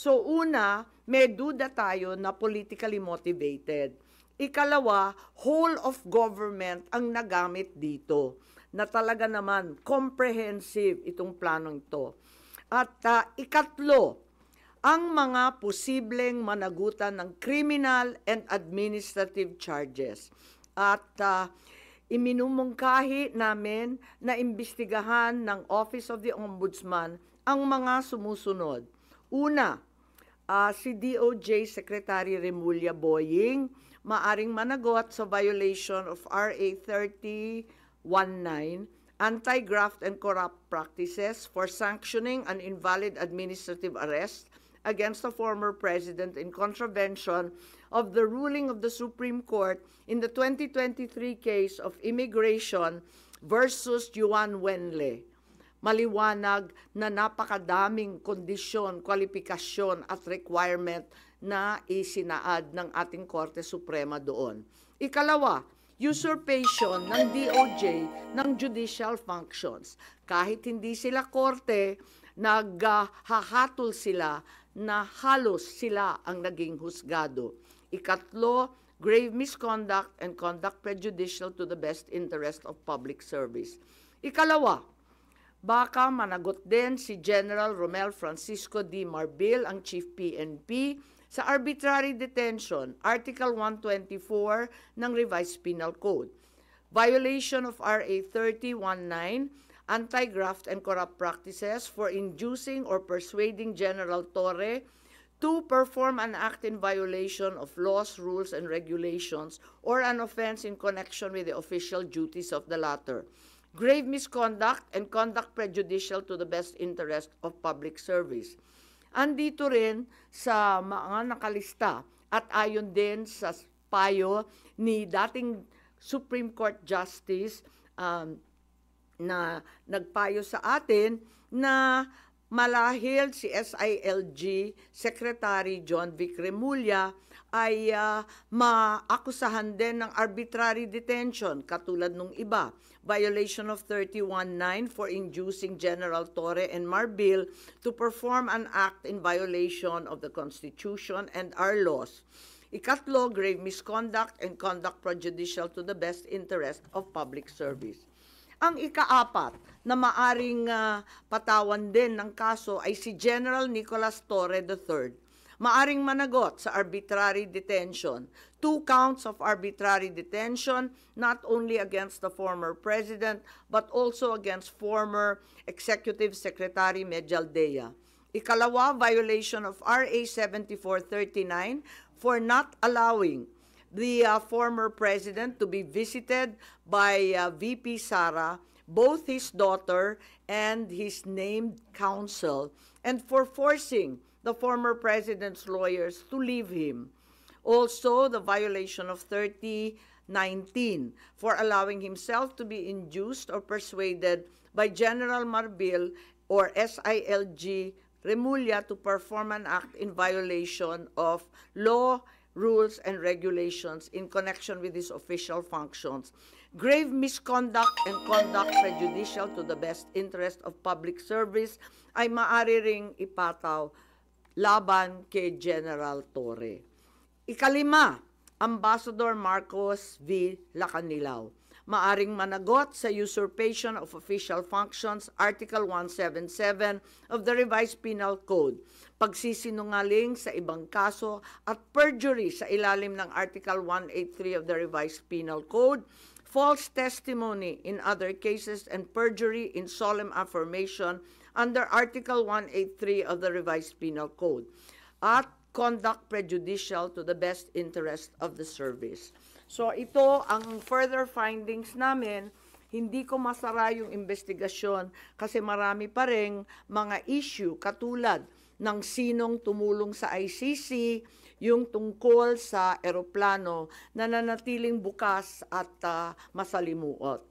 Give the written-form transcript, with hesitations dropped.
So una, may duda tayo na politically motivated. Ikalawa, whole of government ang nagamit dito na talaga naman comprehensive itong planong ito. At ikatlo, ang mga posibleng managutan ng criminal and administrative charges. At iminumungkahi namin na imbestigahan ng Office of the Ombudsman ang mga sumusunod. Una, si DOJ Secretary Remulla Boying maaring managot sa violation of RA 3019, Anti-Graft and Corrupt Practices for sanctioning an invalid administrative arrest against the former president in contravention of the ruling of the Supreme Court in the 2023 case of Immigration versus Juan Wenle. Maliwanag na napakadaming kondisyon, kwalifikasyon at requirement na isinaad ng ating Korte Suprema doon. Ikalawa, usurpation ng DOJ ng judicial functions. Kahit hindi sila korte, naghahatol sila na halos sila ang naging husgado. Ikatlo, grave misconduct and conduct prejudicial to the best interest of public service. Ikalawa, baka managot din si General Romel Francisco D. Marbil, ang Chief PNP, sa arbitrary detention, Article 124 ng Revised Penal Code. Violation of RA 3019, Anti-Graft and Corrupt Practices for inducing or persuading General Torre to perform an act in violation of laws, rules, and regulations or an offense in connection with the official duties of the latter. Grave misconduct and conduct prejudicial to the best interest of public service. Andito rin sa mga nakalista at ayon din sa payo ni dating Supreme Court Justice na nagpayo sa atin na malahil si SILG Secretary John Vic Remulla ay maakusahan din ng arbitrary detention katulad nung iba. Violation of 319 for inducing General Torre and Marbil to perform an act in violation of the Constitution and our laws. Ikatlo, grave misconduct and conduct prejudicial to the best interest of public service. Ang ikaapat na maaring patawan din ng kaso ay si General Nicolas Torre III. Maaring managot sa arbitrary detention. 2 counts of arbitrary detention, not only against the former president, but also against former Executive Secretary Medialdea. Ikalawa, violation of RA 7439 for not allowing the former president to be visited by VP Sara, both his daughter and his named counsel, and for forcing the former president's lawyers to leave him. Also, the violation of 3019 for allowing himself to be induced or persuaded by General Marbil or SILG Remulla to perform an act in violation of law, rules, and regulations in connection with his official functions. Grave misconduct and conduct prejudicial to the best interest of public service ay maaari ring ipataw laban kay General Torre. Ikalima, Ambassador Marcos V. Lacanilao. Maaring managot sa usurpation of official functions, Article 177 of the Revised Penal Code, pagsisinungaling sa ibang kaso at perjury sa ilalim ng Article 183 of the Revised Penal Code, false testimony in other cases, and perjury in solemn affirmation under Article 183 of the Revised Penal Code, at conduct prejudicial to the best interest of the service. So ito ang further findings namin. Hindi ko masara yung investigasyon kasi marami pa ring mga issue katulad ng sinong tumulong sa ICC, yung tungkol sa eroplano na nanatiling bukas at masalimuot.